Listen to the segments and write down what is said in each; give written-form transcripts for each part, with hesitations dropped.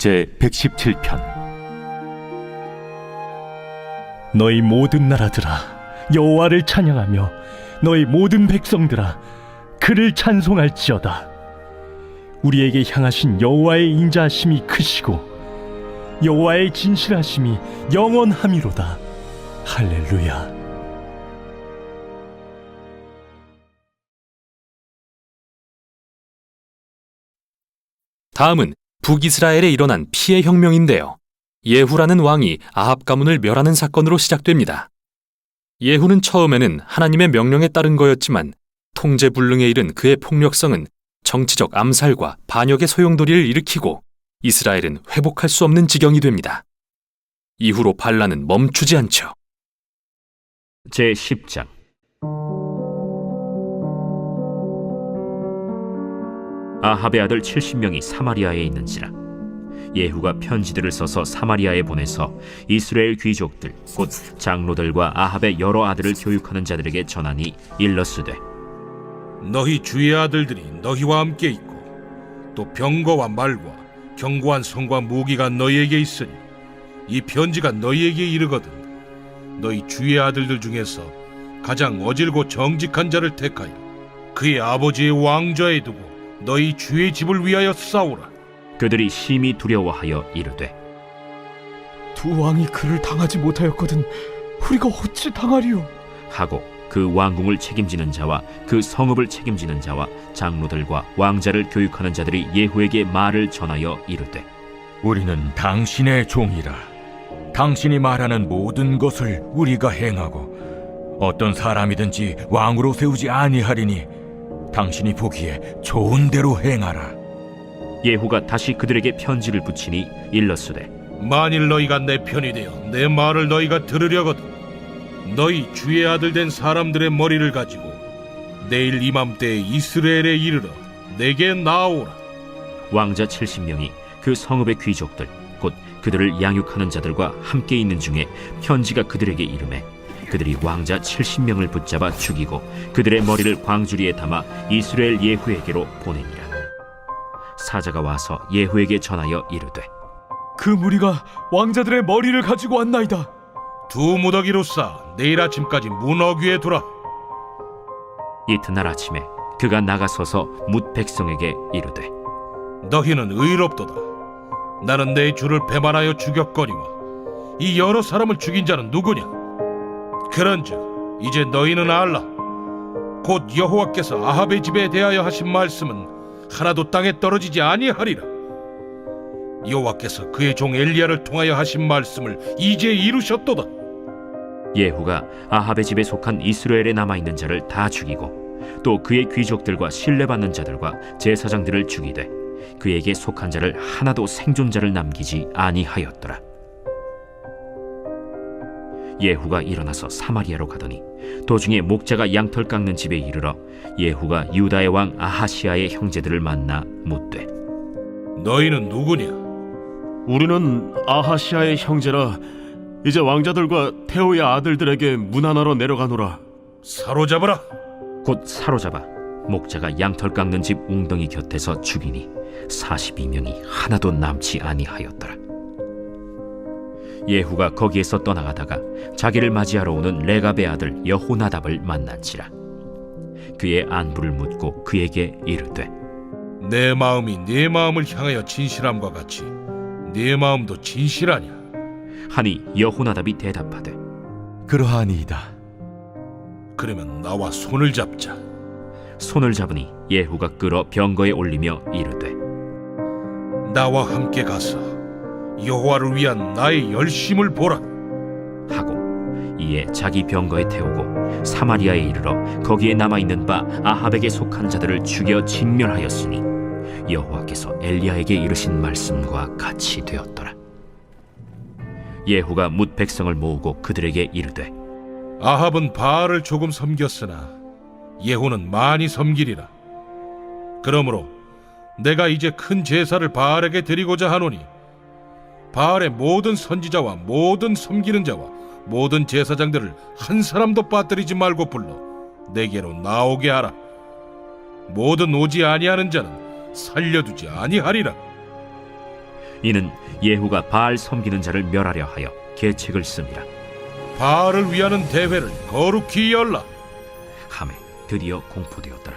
제117편. 너희 모든 나라들아 여호와를 찬양하며 너희 모든 백성들아 그를 찬송할지어다. 우리에게 향하신 여호와의 인자하심이 크시고 여호와의 진실하심이 영원함이로다. 할렐루야. 다음은 북이스라엘에 일어난 피해 혁명인데요. 예후라는 왕이 아합 가문을 멸하는 사건으로 시작됩니다. 예후는 처음에는 하나님의 명령에 따른 거였지만 통제불능에 이른 그의 폭력성은 정치적 암살과 반역의 소용돌이를 일으키고 이스라엘은 회복할 수 없는 지경이 됩니다. 이후로 반란은 멈추지 않죠. 제10장. 아합의 아들 70명이 사마리아에 있는지라 예후가 편지들을 써서 사마리아에 보내서 이스라엘 귀족들 곧 장로들과 아합의 여러 아들을 교육하는 자들에게 전하니 일러스되 너희 주의 아들들이 너희와 함께 있고 또 병거와 말과 견고한 성과 무기가 너희에게 있으니 이 편지가 너희에게 이르거든 너희 주의 아들들 중에서 가장 어질고 정직한 자를 택하여 그의 아버지의 왕좌에 두고 너희 주의 집을 위하여 싸우라. 그들이 심히 두려워하여 이르되 두 왕이 그를 당하지 못하였거든 우리가 어찌 당하리요? 하고 그 왕궁을 책임지는 자와 그 성읍을 책임지는 자와 장로들과 왕자를 교육하는 자들이 예후에게 말을 전하여 이르되 우리는 당신의 종이라. 당신이 말하는 모든 것을 우리가 행하고 어떤 사람이든지 왕으로 세우지 아니하리니 당신이 보기에 좋은 대로 행하라. 예후가 다시 그들에게 편지를 붙이니 일렀으되 만일 너희가 내 편이 되어 내 말을 너희가 들으려거든 너희 주의 아들 된 사람들의 머리를 가지고 내일 이맘때에 이스라엘에 이르러 내게 나아오라. 왕자 70명이 그 성읍의 귀족들 곧 그들을 양육하는 자들과 함께 있는 중에 편지가 그들에게 이르매 그들이 왕자 70명을 붙잡아 죽이고 그들의 머리를 광주리에 담아 이스라엘 예후에게로 보내니라. 사자가 와서 예후에게 전하여 이르되 그 무리가 왕자들의 머리를 가지고 왔나이다. 두 무더기로 쌓아 내일 아침까지 문 어귀에 두라. 이튿날 아침에 그가 나가서서 뭇 백성에게 이르되 너희는 의롭도다. 나는 내 주를 배반하여 죽였거니와 이 여러 사람을 죽인 자는 누구냐? 그런즉 이제 너희는 알라. 곧 여호와께서 아합의 집에 대하여 하신 말씀은 하나도 땅에 떨어지지 아니하리라. 여호와께서 그의 종 엘리야를 통하여 하신 말씀을 이제 이루셨도다. 예후가 아합의 집에 속한 이스라엘에 남아있는 자를 다 죽이고 또 그의 귀족들과 신뢰받는 자들과 제사장들을 죽이되 그에게 속한 자를 하나도 생존자를 남기지 아니하였더라. 예후가 일어나서 사마리아로 가더니 도중에 목자가 양털 깎는 집에 이르러 예후가 유다의 왕 아하시아의 형제들을 만나 묻되 너희는 누구냐? 우리는 아하시아의 형제라. 이제 왕자들과 태호의 아들들에게 문하나로 내려가노라. 사로잡아라. 곧 사로잡아 목자가 양털 깎는 집 웅덩이 곁에서 죽이니 42명이 하나도 남지 아니하였더라. 예후가 거기에서 떠나가다가 자기를 맞이하러 오는 레갑의 아들 여호나답을 만난지라. 그의 안부를 묻고 그에게 이르되 내 마음이 네 마음을 향하여 진실함과 같이 네 마음도 진실하냐? 하니 여호나답이 대답하되 그러하니이다. 그러면 나와 손을 잡자. 손을 잡으니 예후가 끌어 병거에 올리며 이르되 나와 함께 가서 여호와를 위한 나의 열심을 보라. 하고 이에 자기 병거에 태우고 사마리아에 이르러 거기에 남아있는 바 아합에게 속한 자들을 죽여 진멸하였으니 여호와께서 엘리야에게 이르신 말씀과 같이 되었더라. 예후가 뭇 백성을 모으고 그들에게 이르되 아합은 바알을 조금 섬겼으나 예후는 많이 섬기리라. 그러므로 내가 이제 큰 제사를 바알에게 드리고자 하노니 바알의 모든 선지자와 모든 섬기는 자와 모든 제사장들을 한 사람도 빠뜨리지 말고 불러 내게로 나오게 하라. 모든 오지 아니하는 자는 살려두지 아니하리라. 이는 예후가 바알 섬기는 자를 멸하려 하여 계책을 씁니다. 바알을 위하는 대회를 거룩히 열라. 함에 드디어 공포되었더라.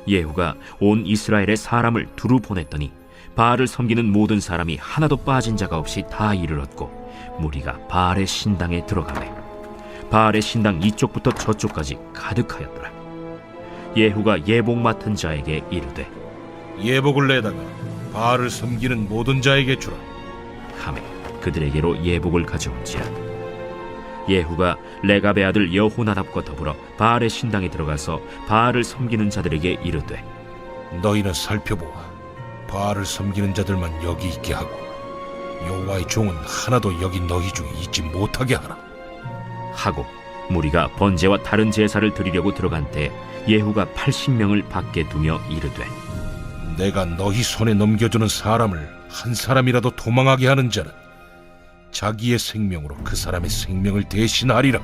예후가 온 이스라엘의 사람을 두루 보냈더니 바알을 섬기는 모든 사람이 하나도 빠진 자가 없이 다 이르렀고 무리가 바알의 신당에 들어가매 바알의 신당 이쪽부터 저쪽까지 가득하였더라. 예후가 예복 맡은 자에게 이르되 예복을 내다가 바알을 섬기는 모든 자에게 주라. 하매 그들에게로 예복을 가져온지라. 예후가 레갑의 아들 여호나답과 더불어 바알의 신당에 들어가서 바알을 섬기는 자들에게 이르되 너희는 살펴보아 바알을 섬기는 자들만 여기 있게 하고 여호와의 종은 하나도 여기 너희 중에 있지 못하게 하라. 하고 무리가 번제와 다른 제사를 드리려고 들어간 때 예후가 80명을 밖에 두며 이르되 내가 너희 손에 넘겨주는 사람을 한 사람이라도 도망하게 하는 자는 자기의 생명으로 그 사람의 생명을 대신하리라.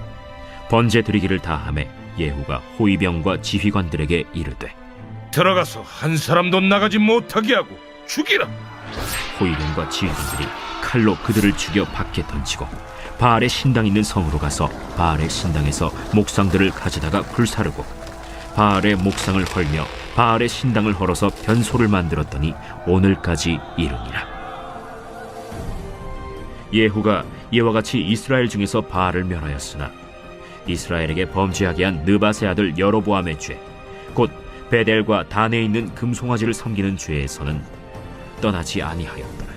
번제 드리기를 다하매 예후가 호위병과 지휘관들에게 이르되 들어가서 한 사람도 나가지 못하게 하고 죽이라. 호위병과 지휘관들이 칼로 그들을 죽여 밖에 던지고 바알의 신당 있는 성으로 가서 바알의 신당에서 목상들을 가져다가 불사르고 바알의 목상을 헐며 바알의 신당을 헐어서 변소를 만들었더니 오늘까지 이르니라. 예후가 이와 같이 이스라엘 중에서 바알을 멸하였으나 이스라엘에게 범죄하게 한 느밧의 아들 여로보암의 죄, 곧 베델과 단에 있는 금송아지를 섬기는 죄에서는 떠나지 아니하였더라.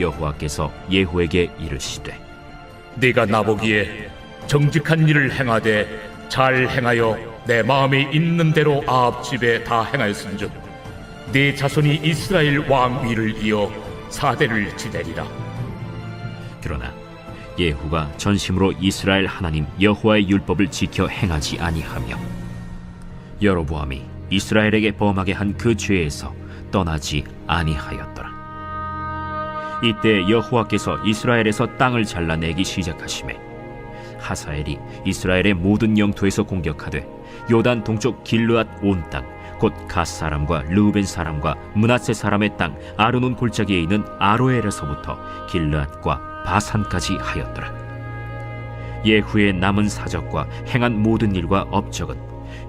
여호와께서 예후에게 이르시되 네가 나보기에 정직한 일을 행하되 잘 행하여 내 마음에 있는 대로 아합 집에 다 행하였은즉 네 자손이 이스라엘 왕 위를 이어 사대를 지내리라. 그러나 예후가 전심으로 이스라엘 하나님 여호와의 율법을 지켜 행하지 아니하며 여로보암이 이스라엘에게 범하게 한 그 죄에서 떠나지 아니하였더라. 이때 여호와께서 이스라엘에서 땅을 잘라내기 시작하시매 하사엘이 이스라엘의 모든 영토에서 공격하되 요단 동쪽 길르앗 온 땅 곧 갓 사람과 르우벤 사람과 므낫세 사람의 땅 아르논 골짜기에 있는 아로엘에서부터 길르앗과 바산까지 하였더라. 예후의 남은 사적과 행한 모든 일과 업적은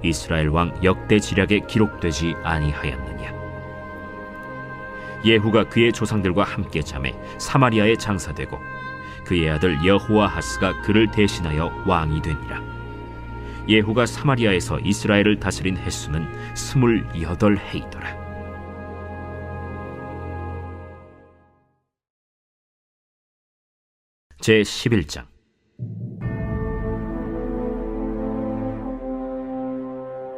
이스라엘 왕 역대 지략에 기록되지 아니하였느냐. 예후가 그의 조상들과 함께 잠에 사마리아에 장사되고 그의 아들 여호아하스가 그를 대신하여 왕이 되니라. 예후가 사마리아에서 이스라엘을 다스린 횟수는 28해이더라. 제11장.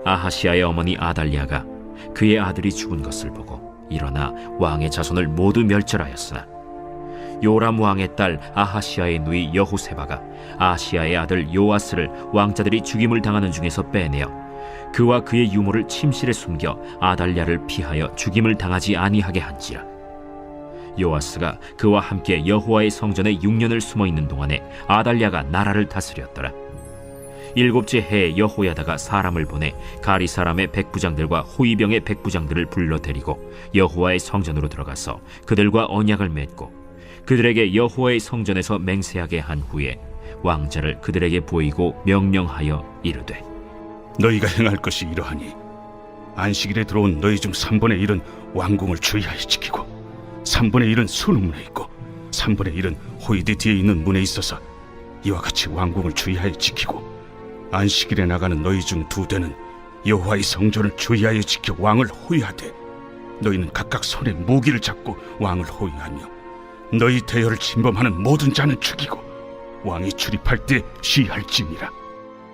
아하시아의 어머니 아달랴가 그의 아들이 죽은 것을 보고 일어나 왕의 자손을 모두 멸절하였으나 요람 왕의 딸 아하시아의 누이 여호세바가 아시아의 아들 요아스를 왕자들이 죽임을 당하는 중에서 빼내어 그와 그의 유모를 침실에 숨겨 아달랴를 피하여 죽임을 당하지 아니하게 한지라. 요아스가 그와 함께 여호와의 성전에 6년을 숨어있는 동안에 아달랴가 나라를 다스렸더라. 7째 해에 여호야다가 사람을 보내 가리 사람의 백부장들과 호위병의 백부장들을 불러 데리고 여호와의 성전으로 들어가서 그들과 언약을 맺고 그들에게 여호와의 성전에서 맹세하게 한 후에 왕자를 그들에게 보이고 명령하여 이르되 너희가 행할 것이 이러하니 안식일에 들어온 너희 중 3분의 1은 왕궁을 주의하여 지키고 3분의 1은 수문에 있고 3분의 1은 호이드 뒤에 있는 문에 있어서 이와 같이 왕궁을 주의하여 지키고 안식일에 나가는 너희 중 2대는 여호와의 성전을 주의하여 지켜 왕을 호위하되 너희는 각각 손에 무기를 잡고 왕을 호위하며 너희 대열을 침범하는 모든 자는 죽이고 왕이 출입할 때 시할지니라.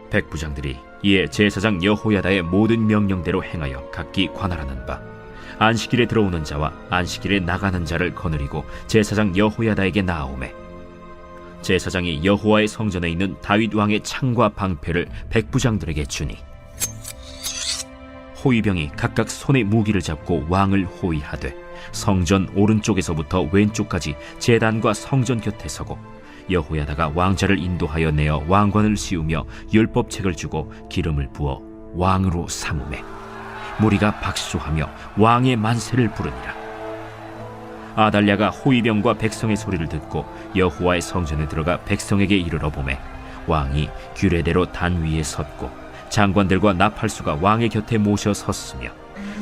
백부장들이 이에 제사장 여호야다의 모든 명령대로 행하여 각기 관할하는 바 안식일에 들어오는 자와 안식일에 나가는 자를 거느리고 제사장 여호야다에게 나아오매 제사장이 여호와의 성전에 있는 다윗 왕의 창과 방패를 백부장들에게 주니 호위병이 각각 손에 무기를 잡고 왕을 호위하되 성전 오른쪽에서부터 왼쪽까지 제단과 성전 곁에 서고 여호야다가 왕자를 인도하여 내어 왕관을 씌우며 율법책을 주고 기름을 부어 왕으로 삼으매 무리가 박수하며 왕의 만세를 부르니라. 아달랴가 호위병과 백성의 소리를 듣고 여호와의 성전에 들어가 백성에게 이르러 보매 왕이 규례대로 단 위에 섰고 장관들과 나팔수가 왕의 곁에 모셔 섰으며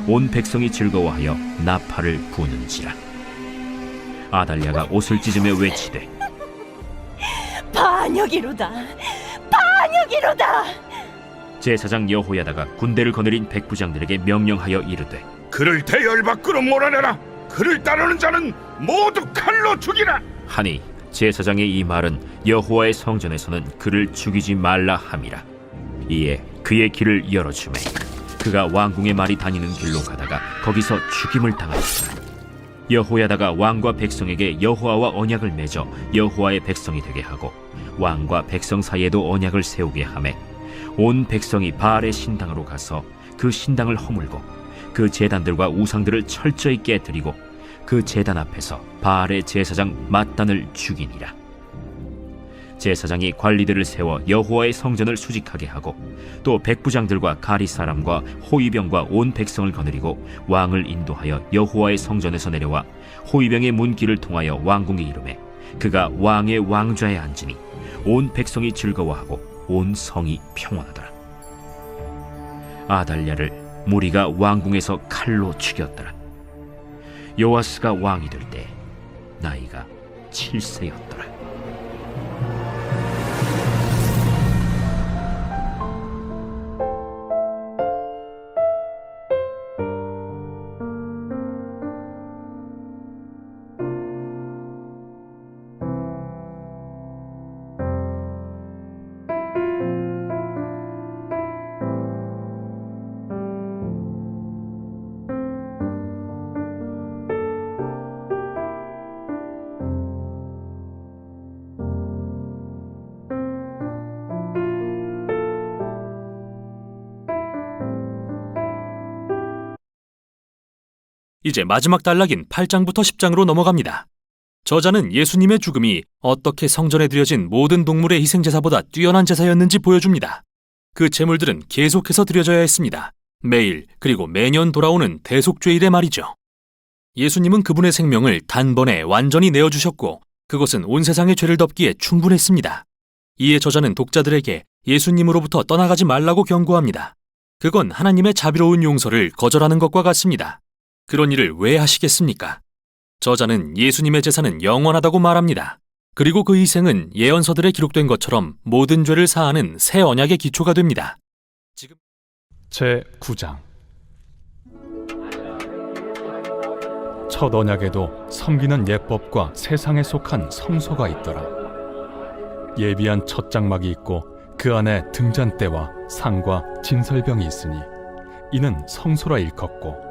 온 백성이 즐거워하여 나팔을 부는지라. 아달랴가 옷을 찢으며 외치되 반역이로다, 반역이로다. 제사장 여호야다가 군대를 거느린 백부장들에게 명령하여 이르되 그를 대열 밖으로 몰아내라. 그를 따르는 자는 모두 칼로 죽이라. 하니 제사장의 이 말은 여호와의 성전에서는 그를 죽이지 말라 함이라. 이에 그의 길을 열어주매 그가 왕궁의 말이 다니는 길로 가다가 거기서 죽임을 당하였더라. 여호야다가 왕과 백성에게 여호와와 언약을 맺어 여호와의 백성이 되게 하고 왕과 백성 사이에도 언약을 세우게 하매 온 백성이 바알의 신당으로 가서 그 신당을 허물고 그 제단들과 우상들을 철저히 깨뜨리고 그 제단 앞에서 바알의 제사장 mat단을 죽이니라. 제사장이 관리들을 세워 여호와의 성전을 수직하게 하고 또 백부장들과 가리 사람과 호위병과 온 백성을 거느리고 왕을 인도하여 여호와의 성전에서 내려와 호위병의 문길을 통하여 왕궁에 이르매 그가 왕의 왕좌에 앉으니 온 백성이 즐거워하고 온 성이 평온하더라. 아달랴를 무리가 왕궁에서 칼로 죽였더라. 요아스가 왕이 될 때 나이가 7세였더라. 이제 마지막 단락인 8장부터 10장으로 넘어갑니다. 저자는 예수님의 죽음이 어떻게 성전에 드려진 모든 동물의 희생제사보다 뛰어난 제사였는지 보여줍니다. 그 제물들은 계속해서 드려져야 했습니다. 매일 그리고 매년 돌아오는 대속죄일에 말이죠. 예수님은 그분의 생명을 단번에 완전히 내어주셨고 그것은 온 세상의 죄를 덮기에 충분했습니다. 이에 저자는 독자들에게 예수님으로부터 떠나가지 말라고 경고합니다. 그건 하나님의 자비로운 용서를 거절하는 것과 같습니다. 그런 일을 왜 하시겠습니까? 저자는 예수님의 제사는 영원하다고 말합니다. 그리고 그 희생은 예언서들에 기록된 것처럼 모든 죄를 사하는 새 언약의 기초가 됩니다. 지금 제9장 첫 언약에도 섬기는 예법과 세상에 속한 성소가 있더라. 예비한 첫 장막이 있고 그 안에 등잔대와 상과 진설병이 있으니 이는 성소라 일컫고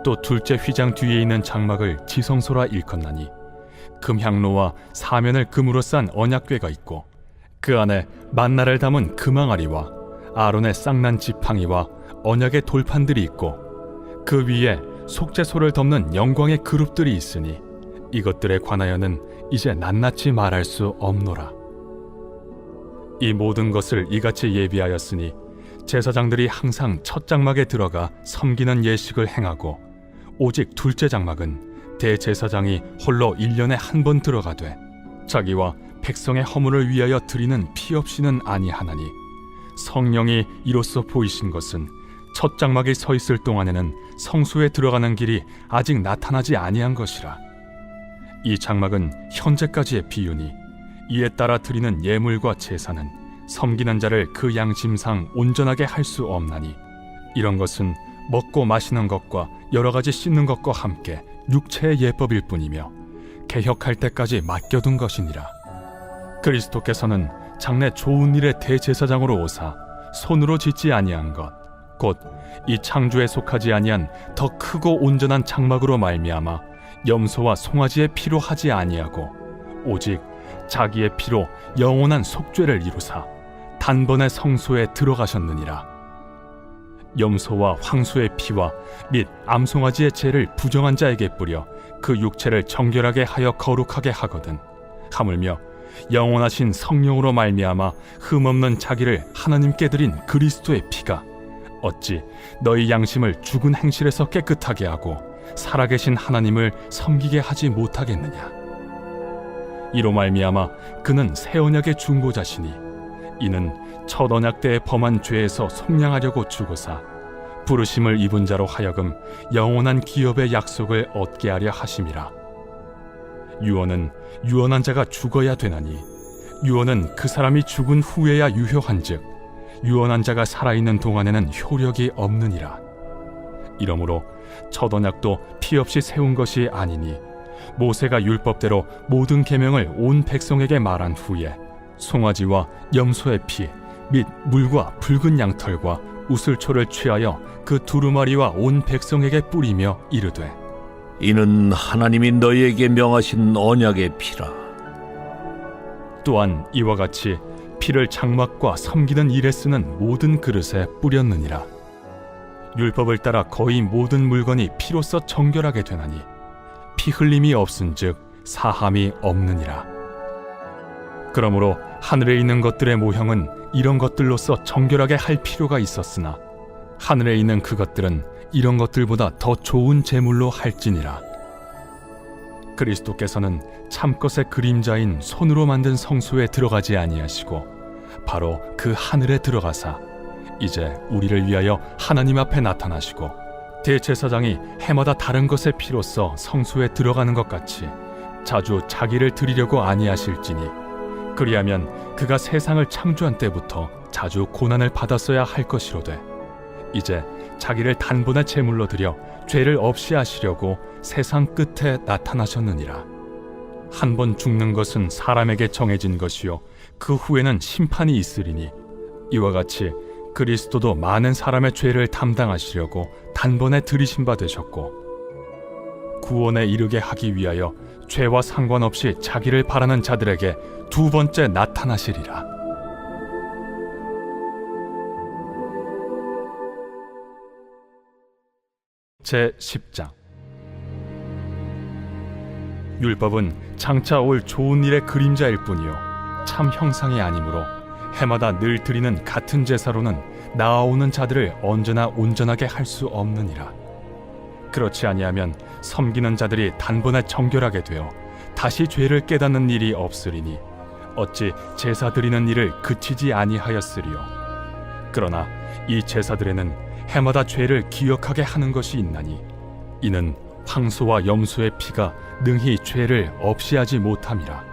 또 둘째 휘장 뒤에 있는 장막을 지성소라 일컫나니 금향로와 사면을 금으로 싼 언약궤가 있고 그 안에 만나를 담은 금항아리와 아론의 쌍난 지팡이와 언약의 돌판들이 있고 그 위에 속죄소를 덮는 영광의 그룹들이 있으니 이것들에 관하여는 이제 낱낱이 말할 수 없노라. 이 모든 것을 이같이 예비하였으니 제사장들이 항상 첫 장막에 들어가 섬기는 예식을 행하고 오직 둘째 장막은 대제사장이 홀로 1년에 한 번 들어가되 자기와 백성의 허물을 위하여 드리는 피 없이는 아니하나니 성령이 이로써 보이신 것은 첫 장막에 서 있을 동안에는 성소에 들어가는 길이 아직 나타나지 아니한 것이라. 이 장막은 현재까지의 비유니 이에 따라 드리는 예물과 제사는 섬기는 자를 그 양심상 온전하게 할 수 없나니 이런 것은 먹고 마시는 것과 여러 가지 씻는 것과 함께 육체의 예법일 뿐이며 개혁할 때까지 맡겨둔 것이니라. 그리스도께서는 장래 좋은 일의 대제사장으로 오사 손으로 짓지 아니한 것 곧 이 창조에 속하지 아니한 더 크고 온전한 장막으로 말미암아 염소와 송아지의 피로 하지 아니하고 오직 자기의 피로 영원한 속죄를 이루사 단번에 성소에 들어가셨느니라. 염소와 황소의 피와 및 암송아지의 죄를 부정한 자에게 뿌려 그 육체를 정결하게 하여 거룩하게 하거든 하물며 영원하신 성령으로 말미암아 흠없는 자기를 하나님께 드린 그리스도의 피가 어찌 너희 양심을 죽은 행실에서 깨끗하게 하고 살아계신 하나님을 섬기게 하지 못하겠느냐? 이로 말미암아 그는 새 언약의 중보자시니 이는 첫 언약 때에 범한 죄에서 속량하려고 죽으사 부르심을 입은 자로 하여금 영원한 기업의 약속을 얻게 하려 하심이라. 유언은 유언한 자가 죽어야 되나니 유언은 그 사람이 죽은 후에야 유효한즉 유언한 자가 살아있는 동안에는 효력이 없느니라. 이러므로 첫 언약도 피 없이 세운 것이 아니니 모세가 율법대로 모든 계명을 온 백성에게 말한 후에 송아지와 염소의 피 및 물과 붉은 양털과 우슬초를 취하여 그 두루마리와 온 백성에게 뿌리며 이르되 이는 하나님이 너희에게 명하신 언약의 피라. 또한 이와 같이 피를 장막과 섬기는 일에 쓰는 모든 그릇에 뿌렸느니라. 율법을 따라 거의 모든 물건이 피로써 정결하게 되나니 피 흘림이 없은즉 사함이 없느니라. 그러므로 하늘에 있는 것들의 모형은 이런 것들로서 정결하게 할 필요가 있었으나 하늘에 있는 그것들은 이런 것들보다 더 좋은 제물로 할지니라. 그리스도께서는 참것의 그림자인 손으로 만든 성소에 들어가지 아니하시고 바로 그 하늘에 들어가사 이제 우리를 위하여 하나님 앞에 나타나시고 대제사장이 해마다 다른 것의 피로써 성소에 들어가는 것 같이 자주 자기를 드리려고 아니하실지니 그리하면 그가 세상을 창조한 때부터 자주 고난을 받았어야 할 것이로되 이제 자기를 단번에 제물로 드려 죄를 없이 하시려고 세상 끝에 나타나셨느니라. 한 번 죽는 것은 사람에게 정해진 것이요 그 후에는 심판이 있으리니 이와 같이 그리스도도 많은 사람의 죄를 담당하시려고 단번에 들이신 바 되셨고 구원에 이르게 하기 위하여 죄와 상관없이 자기를 바라는 자들에게 두 번째 나타나시리라. 제10장 율법은 장차 올 좋은 일의 그림자일 뿐이요 참 형상이 아니므로 해마다 늘 드리는 같은 제사로는 나아오는 자들을 언제나 온전하게 할 수 없느니라. 그렇지 아니하면 섬기는 자들이 단번에 정결하게 되어 다시 죄를 깨닫는 일이 없으리니 어찌 제사 드리는 일을 그치지 아니하였으리요. 그러나 이 제사들에는 해마다 죄를 기억하게 하는 것이 있나니 이는 황소와 염소의 피가 능히 죄를 없이 하지 못함이라.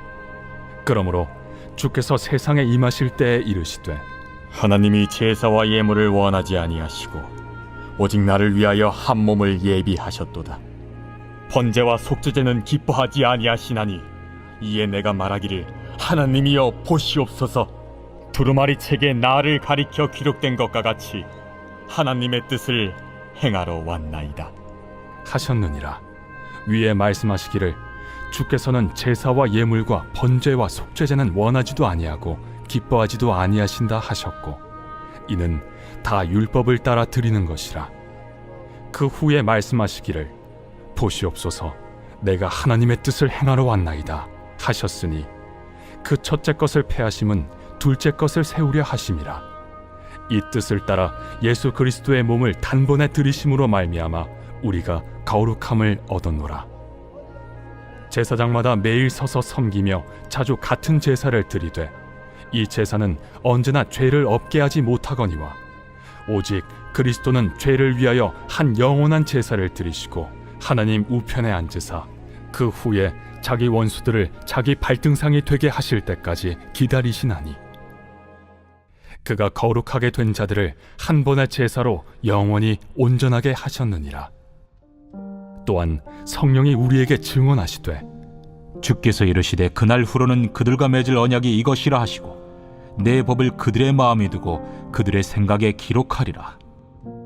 그러므로 주께서 세상에 임하실 때에 이르시되 하나님이 제사와 예물을 원하지 아니하시고 오직 나를 위하여 한 몸을 예비하셨도다. 번제와 속죄제는 기뻐하지 아니하시나니 이에 내가 말하기를 하나님이여 보시옵소서. 두루마리 책에 나를 가리켜 기록된 것과 같이 하나님의 뜻을 행하러 왔나이다 하셨느니라. 위에 말씀하시기를 주께서는 제사와 예물과 번제와 속죄제는 원하지도 아니하고 기뻐하지도 아니하신다 하셨고 이는 다 율법을 따라 드리는 것이라. 그 후에 말씀하시기를 보시옵소서 내가 하나님의 뜻을 행하러 왔나이다 하셨으니 그 첫째 것을 폐하심은 둘째 것을 세우려 하심이라. 이 뜻을 따라 예수 그리스도의 몸을 단번에 들이심으로 말미암아 우리가 거룩함을 얻었노라. 제사장마다 매일 서서 섬기며 자주 같은 제사를 드리되 이 제사는 언제나 죄를 없게 하지 못하거니와 오직 그리스도는 죄를 위하여 한 영원한 제사를 드리시고 하나님 우편에 앉으사 그 후에 자기 원수들을 자기 발등상이 되게 하실 때까지 기다리시나니 그가 거룩하게 된 자들을 한 번의 제사로 영원히 온전하게 하셨느니라. 또한 성령이 우리에게 증언하시되 주께서 이르시되 그날 후로는 그들과 맺을 언약이 이것이라 하시고 내 법을 그들의 마음에 두고 그들의 생각에 기록하리라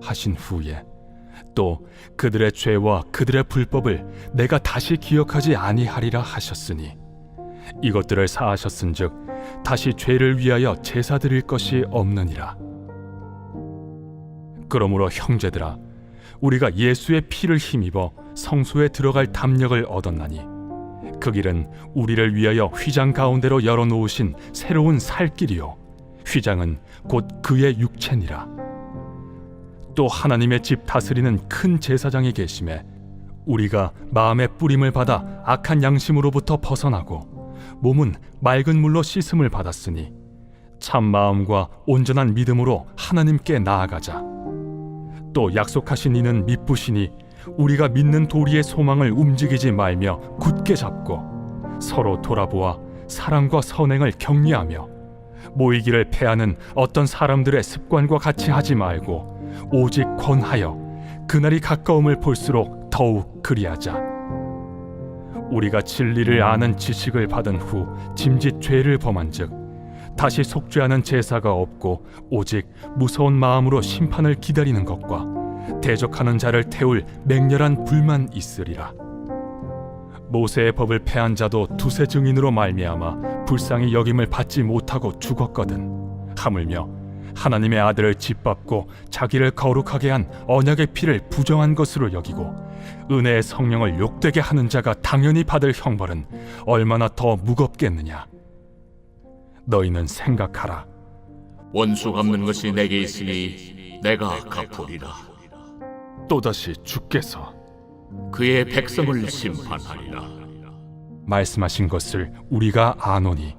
하신 후에 또 그들의 죄와 그들의 불법을 내가 다시 기억하지 아니하리라 하셨으니 이것들을 사하셨은즉 다시 죄를 위하여 제사 드릴 것이 없느니라. 그러므로 형제들아 우리가 예수의 피를 힘입어 성소에 들어갈 담력을 얻었나니 그 길은 우리를 위하여 휘장 가운데로 열어놓으신 새로운 살 길이요 휘장은 곧 그의 육체니라. 또 하나님의 집 다스리는 큰 제사장이 계심에 우리가 마음의 뿌림을 받아 악한 양심으로부터 벗어나고 몸은 맑은 물로 씻음을 받았으니 참 마음과 온전한 믿음으로 하나님께 나아가자. 또 약속하신 이는 미쁘시니 우리가 믿는 도리의 소망을 움직이지 말며 굳게 잡고 서로 돌아보아 사랑과 선행을 격려하며 모이기를 패하는 어떤 사람들의 습관과 같이 하지 말고 오직 권하여 그날이 가까움을 볼수록 더욱 그리하자. 우리가 진리를 아는 지식을 받은 후 짐짓 죄를 범한즉 다시 속죄하는 제사가 없고 오직 무서운 마음으로 심판을 기다리는 것과 대적하는 자를 태울 맹렬한 불만 있으리라. 모세의 법을 패한 자도 두세 증인으로 말미암아 불쌍히 여김을 받지 못하고 죽었거든. 하물며 하나님의 아들을 짓밟고 자기를 거룩하게 한 언약의 피를 부정한 것으로 여기고 은혜의 성령을 욕되게 하는 자가 당연히 받을 형벌은 얼마나 더 무겁겠느냐. 너희는 생각하라. 원수 갚는 것이 내게 있으니 내가 갚으리라. 또다시 주께서 그의 백성을 심판하리라. 말씀하신 것을 우리가 아노니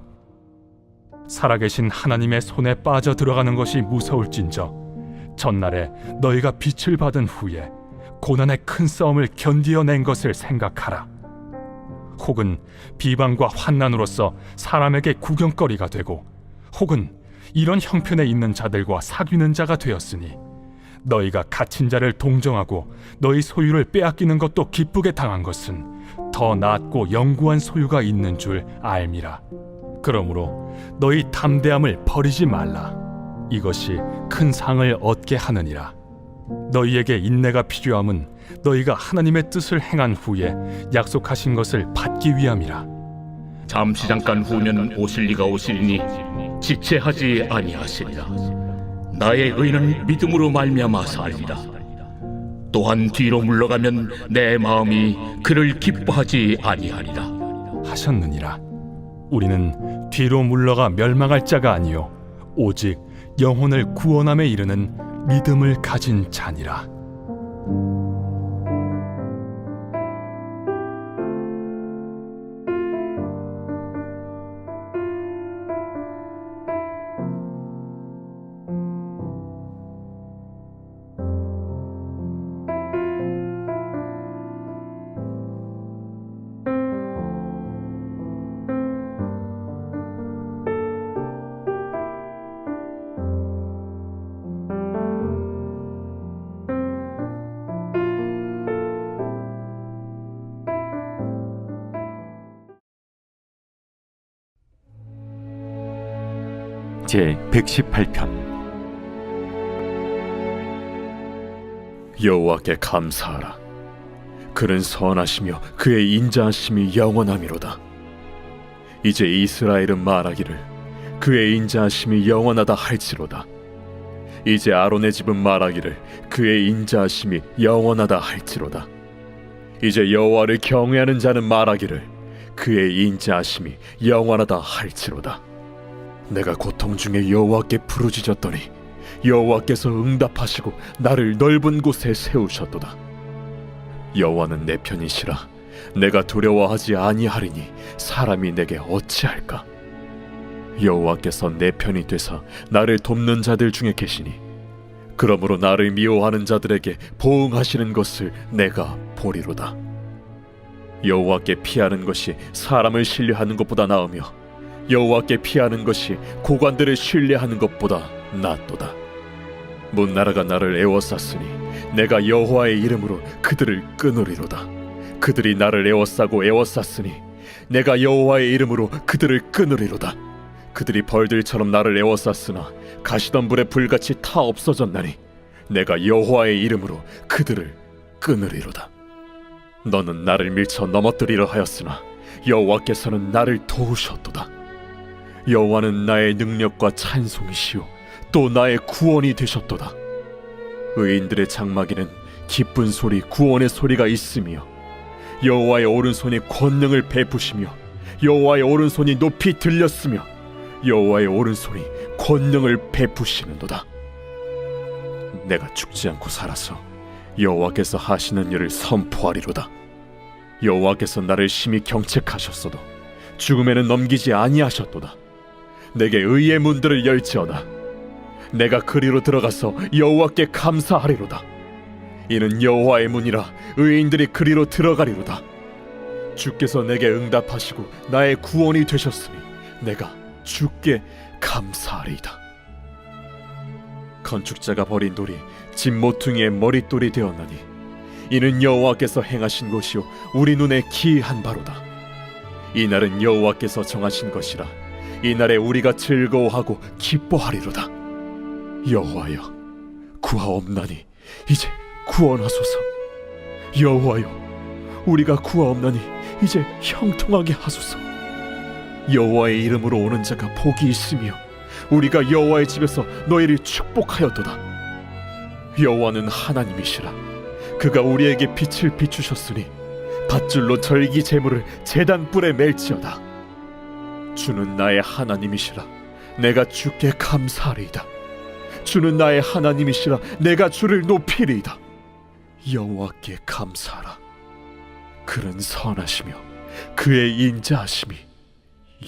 살아계신 하나님의 손에 빠져 들어가는 것이 무서울진저 전날에 너희가 빛을 받은 후에 고난의 큰 싸움을 견디어낸 것을 생각하라. 혹은 비방과 환난으로서 사람에게 구경거리가 되고 혹은 이런 형편에 있는 자들과 사귀는 자가 되었으니 너희가 갇힌 자를 동정하고 너희 소유를 빼앗기는 것도 기쁘게 당한 것은 더 낫고 영구한 소유가 있는 줄 알미라. 그러므로 너희 담대함을 버리지 말라. 이것이 큰 상을 얻게 하느니라. 너희에게 인내가 필요함은 너희가 하나님의 뜻을 행한 후에 약속하신 것을 받기 위함이라. 잠시 잠깐 후면 오실 이가 오시리니 지체하지 아니하시리라. 나의 의는 믿음으로 말미암아 살리라. 또한 뒤로 물러가면 내 마음이 그를 기뻐하지 아니하리라 하셨느니라. 우리는 뒤로 물러가 멸망할 자가 아니요 오직 영혼을 구원함에 이르는 믿음을 가진 자니라. 제 118편. 여호와께 감사하라. 그는 선하시며 그의 인자하심이 영원하미로다. 이제 이스라엘은 말하기를 그의 인자하심이 영원하다 할지로다. 이제 아론의 집은 말하기를 그의 인자하심이 영원하다 할지로다. 이제 여호와를 경외하는 자는 말하기를 그의 인자하심이 영원하다 할지로다. 내가 고통 중에 여호와께 부르짖었더니 여호와께서 응답하시고 나를 넓은 곳에 세우셨도다. 여호와는 내 편이시라. 내가 두려워하지 아니하리니 사람이 내게 어찌할까. 여호와께서 내 편이 되사 나를 돕는 자들 중에 계시니 그러므로 나를 미워하는 자들에게 보응하시는 것을 내가 보리로다. 여호와께 피하는 것이 사람을 신뢰하는 것보다 나으며 여호와께 피하는 것이 고관들을 신뢰하는 것보다 낫도다. 문나라가 나를 애워쌌으니 내가 여호와의 이름으로 그들을 끊으리로다. 그들이 나를 애워싸고 애워쌌으니 내가 여호와의 이름으로 그들을 끊으리로다. 그들이 벌들처럼 나를 애워쌌으나 가시던 불에 불같이 타 없어졌나니 내가 여호와의 이름으로 그들을 끊으리로다. 너는 나를 밀쳐 넘어뜨리려 하였으나 여호와께서는 나를 도우셨도다. 여호와는 나의 능력과 찬송이시요 또 나의 구원이 되셨도다. 의인들의 장막에는 기쁜 소리 구원의 소리가 있으며 여호와의 오른손이 권능을 베푸시며 여호와의 오른손이 높이 들렸으며 여호와의 오른손이 권능을 베푸시는도다. 내가 죽지 않고 살아서 여호와께서 하시는 일을 선포하리로다. 여호와께서 나를 심히 경책하셨어도 죽음에는 넘기지 아니하셨도다. 내게 의의 문들을 열지어다. 내가 그리로 들어가서 여호와께 감사하리로다. 이는 여호와의 문이라 의인들이 그리로 들어가리로다. 주께서 내게 응답하시고 나의 구원이 되셨으니 내가 주께 감사하리이다. 건축자가 버린 돌이 집 모퉁이의 머릿돌이 되었나니 이는 여호와께서 행하신 것이요 우리 눈에 기이한 바로다. 이 날은 여호와께서 정하신 것이라 이 날에 우리가 즐거워하고 기뻐하리로다. 여호와여, 구하옵나니 이제 구원하소서. 여호와여, 우리가 구하옵나니 이제 형통하게 하소서. 여호와의 이름으로 오는 자가 복이 있으며 우리가 여호와의 집에서 너희를 축복하였도다. 여호와는 하나님이시라. 그가 우리에게 빛을 비추셨으니 밧줄로 절기 제물을 제단 뿔에 맬지어다. 주는 나의 하나님이시라. 내가 주께 감사하리이다. 주는 나의 하나님이시라. 내가 주를 높이리이다. 여호와께 감사하라. 그는 선하시며 그의 인자하심이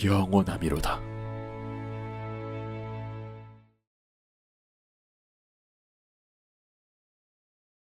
영원함이로다.